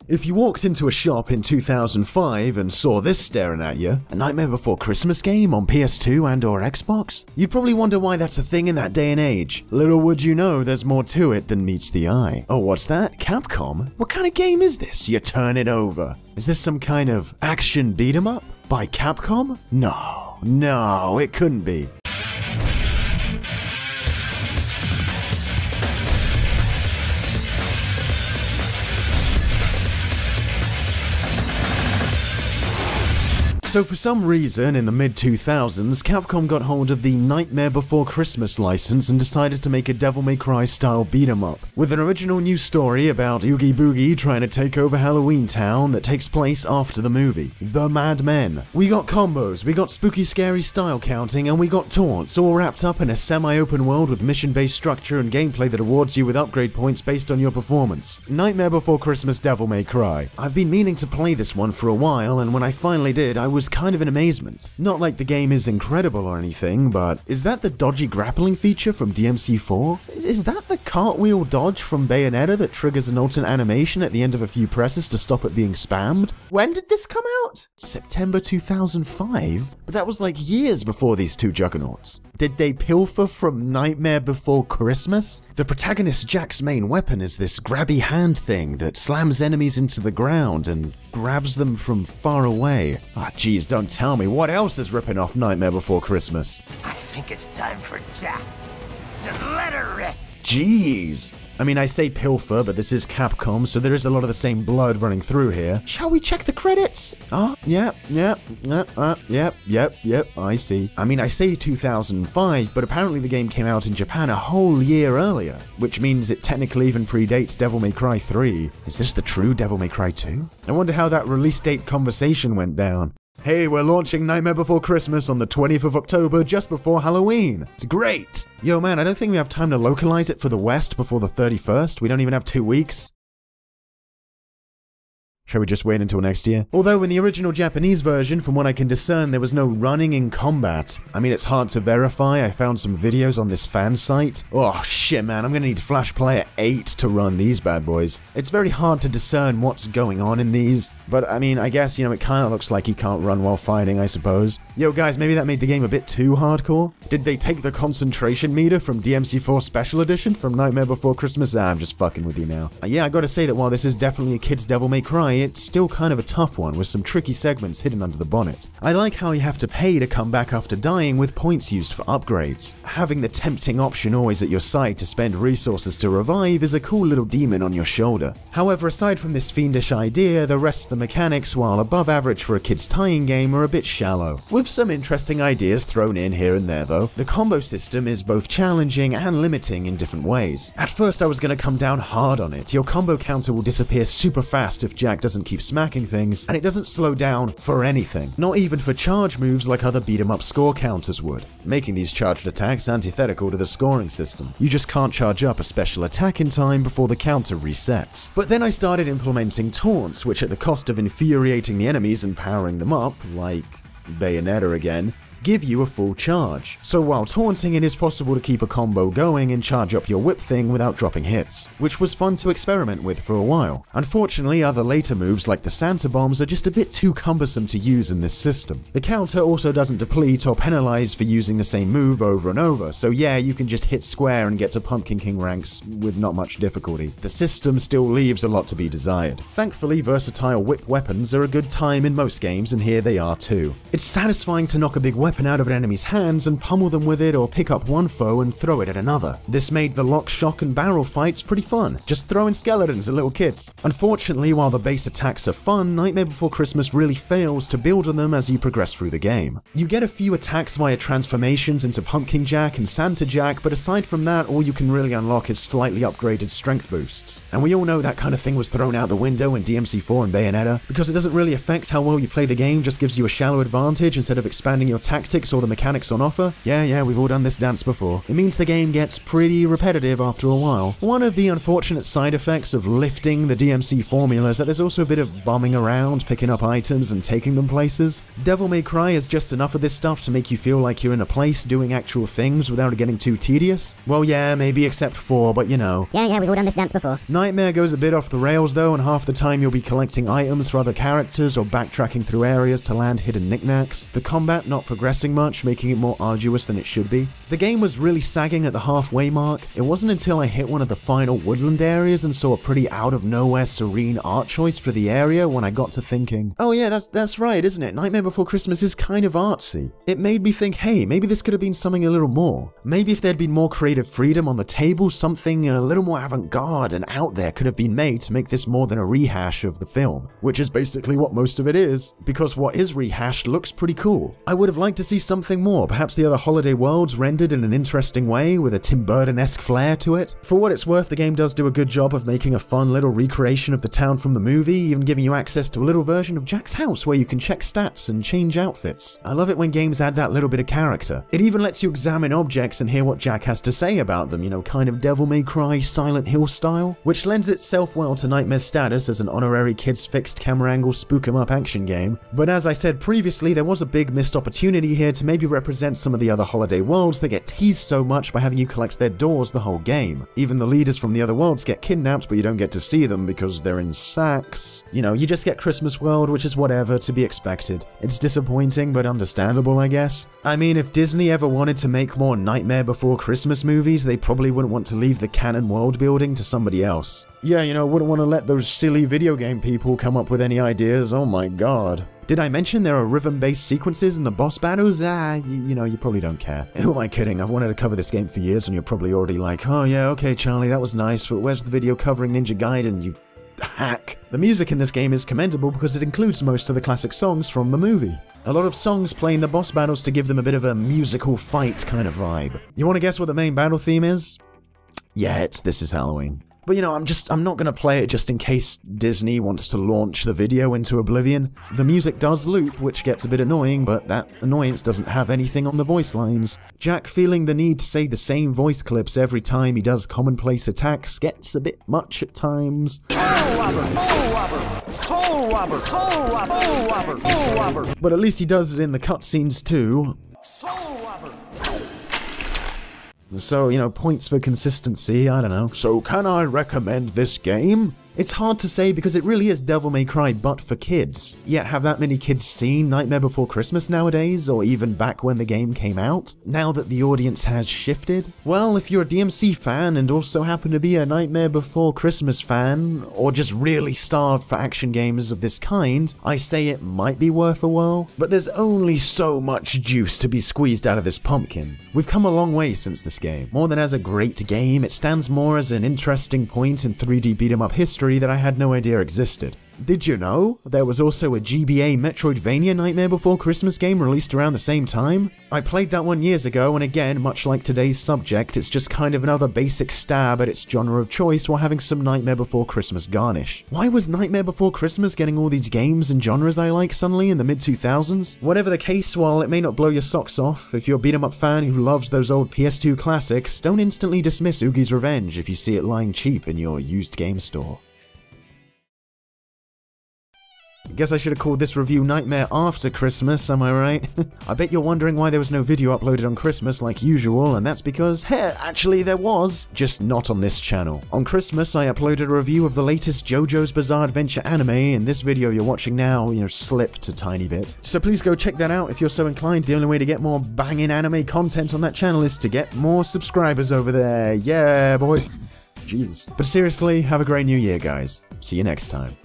If you walked into a shop in 2005 and saw this staring at you, a Nightmare Before Christmas game on PS2 and or Xbox, you'd probably wonder why that's a thing in that day and age. Little would you know there's more to it than meets the eye. Oh, what's that? Capcom? What kind of game is this? You turn it over. Is this some kind of action beat 'em up by Capcom? No, it couldn't be. So for some reason, in the mid-2000s, Capcom got hold of the Nightmare Before Christmas license and decided to make a Devil May Cry style beat-em-up, with an original new story about Oogie Boogie trying to take over Halloween Town that takes place after the movie, The Mad Men. We got combos, we got spooky scary style counting, and we got taunts, all wrapped up in a semi-open world with mission-based structure and gameplay that awards you with upgrade points based on your performance. Nightmare Before Christmas Devil May Cry. I've been meaning to play this one for a while, and when I finally did, I was kind of in amazement. Not like the game is incredible or anything, but is that the dodgy grappling feature from DMC4? Is that the cartwheel dodge from Bayonetta that triggers an alternate animation at the end of a few presses to stop it being spammed? When did this come out? September 2005? But that was like years before these two juggernauts. Did they pilfer from Nightmare Before Christmas? The protagonist Jack's main weapon is this grabby hand thing that slams enemies into the ground and grabs them from far away. Ah, geez, don't tell me. What else is ripping off Nightmare Before Christmas? I think it's time for Jack to let her rip. Jeez. I mean, I say pilfer, but this is Capcom, so there is a lot of the same blood running through here. Shall we check the credits? Oh, yep, I see. I mean, I say 2005, but apparently the game came out in Japan a whole year earlier, which means it technically even predates Devil May Cry 3. Is this the true Devil May Cry 2? I wonder how that release date conversation went down. Hey, we're launching Nightmare Before Christmas on the 20th of October, just before Halloween. It's great! Yo man, I don't think we have time to localize it for the West before the 31st. We don't even have 2 weeks. Shall we just wait until next year? Although in the original Japanese version, from what I can discern, there was no running in combat. I mean, it's hard to verify. I found some videos on this fan site. Oh shit, man, I'm gonna need Flash Player 8 to run these bad boys. It's very hard to discern what's going on in these, but I mean, I guess, you know, it kinda looks like he can't run while fighting, I suppose. Yo guys, maybe that made the game a bit too hardcore? Did they take the concentration meter from DMC4 Special Edition from Nightmare Before Christmas? I'm just fucking with you now. Yeah, I gotta say that while this is definitely a kid's Devil May Cry, it's still kind of a tough one with some tricky segments hidden under the bonnet. I like how you have to pay to come back after dying with points used for upgrades. Having the tempting option always at your side to spend resources to revive is a cool little demon on your shoulder. However, aside from this fiendish idea, the rest of the mechanics, while above average for a kid's tying game, are a bit shallow. With some interesting ideas thrown in here and there though, the combo system is both challenging and limiting in different ways. At first I was going to come down hard on it. Your combo counter will disappear super fast if Jack doesn't keep smacking things, and it doesn't slow down for anything, not even for charge moves like other beat-em-up score counters would, making these charged attacks antithetical to the scoring system. You just can't charge up a special attack in time before the counter resets. But then I started implementing taunts, which at the cost of infuriating the enemies and powering them up, like Bayonetta again, give you a full charge. So while taunting, it is possible to keep a combo going and charge up your whip thing without dropping hits, which was fun to experiment with for a while. Unfortunately, other later moves like the Santa Bombs are just a bit too cumbersome to use in this system. The counter also doesn't deplete or penalize for using the same move over and over, so yeah, you can just hit square and get to Pumpkin King ranks with not much difficulty. The system still leaves a lot to be desired. Thankfully, versatile whip weapons are a good time in most games, and here they are too. It's satisfying to knock a big weapon out of an enemy's hands and pummel them with it, or pick up one foe and throw it at another. This made the lock, shock and barrel fights pretty fun, just throwing skeletons at little kids. Unfortunately, while the base attacks are fun, Nightmare Before Christmas really fails to build on them as you progress through the game. You get a few attacks via transformations into Pumpkin Jack and Santa Jack, but aside from that, all you can really unlock is slightly upgraded strength boosts. And we all know that kind of thing was thrown out the window in DMC4 and Bayonetta, because it doesn't really affect how well you play the game, just gives you a shallow advantage instead of expanding your attack tactics or the mechanics on offer, yeah, we've all done this dance before. It means the game gets pretty repetitive after a while. One of the unfortunate side effects of lifting the DMC formula is that there's also a bit of bumming around, picking up items and taking them places. Devil May Cry is just enough of this stuff to make you feel like you're in a place doing actual things without it getting too tedious. Well, yeah, maybe except 4, but you know. Yeah, we've all done this dance before. Nightmare goes a bit off the rails though, and half the time you'll be collecting items for other characters or backtracking through areas to land hidden knickknacks. The combat not progressing much, making it more arduous than it should be. The game was really sagging at the halfway mark. It wasn't until I hit one of the final woodland areas and saw a pretty out-of-nowhere serene art choice for the area when I got to thinking, oh yeah, that's right, isn't it? Nightmare Before Christmas is kind of artsy. It made me think, hey, maybe this could have been something a little more. Maybe if there'd been more creative freedom on the table, something a little more avant-garde and out there could have been made to make this more than a rehash of the film, which is basically what most of it is, because what is rehashed looks pretty cool. I would have liked to see something more, perhaps the other holiday worlds rendered in an interesting way with a Tim Burton-esque flair to it. For what it's worth, the game does do a good job of making a fun little recreation of the town from the movie, even giving you access to a little version of Jack's house where you can check stats and change outfits. I love it when games add that little bit of character. It even lets you examine objects and hear what Jack has to say about them, you know, kind of Devil May Cry, Silent Hill style, which lends itself well to Nightmare's status as an honorary kids fixed camera angle spook 'em up action game. But as I said previously, there was a big missed opportunity here to maybe represent some of the other holiday worlds that get teased so much by having you collect their doors the whole game. Even the leaders from the other worlds get kidnapped, but you don't get to see them because they're in sacks. You know, you just get Christmas World, which is whatever, to be expected. It's disappointing, but understandable, I guess. I mean, if Disney ever wanted to make more Nightmare Before Christmas movies, they probably wouldn't want to leave the canon world building to somebody else. Yeah, you know, wouldn't want to let those silly video game people come up with any ideas, oh my god. Did I mention there are rhythm-based sequences in the boss battles? You know, you probably don't care. Who am I kidding? I've wanted to cover this game for years and you're probably already like, oh yeah, okay Charlie, that was nice, but where's the video covering Ninja Gaiden, you hack? The music in this game is commendable because it includes most of the classic songs from the movie. A lot of songs play in the boss battles to give them a bit of a musical fight kind of vibe. You want to guess what the main battle theme is? Yeah, it's This Is Halloween. But you know, I'm not going to play it just in case Disney wants to launch the video into oblivion. The music does loop, which gets a bit annoying, but that annoyance doesn't have anything on the voice lines. Jack feeling the need to say the same voice clips every time he does commonplace attacks gets a bit much at times. But at least he does it in the cutscenes too. So, you know, points for consistency, I don't know. So can I recommend this game? It's hard to say because it really is Devil May Cry but for kids. Yet have that many kids seen Nightmare Before Christmas nowadays, or even back when the game came out, now that the audience has shifted? Well, if you're a DMC fan and also happen to be a Nightmare Before Christmas fan, or just really starved for action games of this kind, I say it might be worth a whirl. But there's only so much juice to be squeezed out of this pumpkin. We've come a long way since this game. More than as a great game, it stands more as an interesting point in 3D beat-em-up history that I had no idea existed. Did you know there was also a GBA Metroidvania Nightmare Before Christmas game released around the same time? I played that one years ago, and again, much like today's subject, it's just kind of another basic stab at its genre of choice while having some Nightmare Before Christmas garnish. Why was Nightmare Before Christmas getting all these games and genres I like suddenly in the mid-2000s? Whatever the case, while it may not blow your socks off, if you're a beat-em-up fan who loves those old PS2 classics, don't instantly dismiss Oogie's Revenge if you see it lying cheap in your used game store. Guess I should have called this review Nightmare After Christmas, am I right? I bet you're wondering why there was no video uploaded on Christmas like usual, and that's because, hey, actually there was, just not on this channel. On Christmas, I uploaded a review of the latest JoJo's Bizarre Adventure anime, and this video you're watching now, you know, slipped a tiny bit. So please go check that out if you're so inclined. The only way to get more banging anime content on that channel is to get more subscribers over there. Yeah, boy. Jesus. But seriously, have a great new year, guys. See you next time.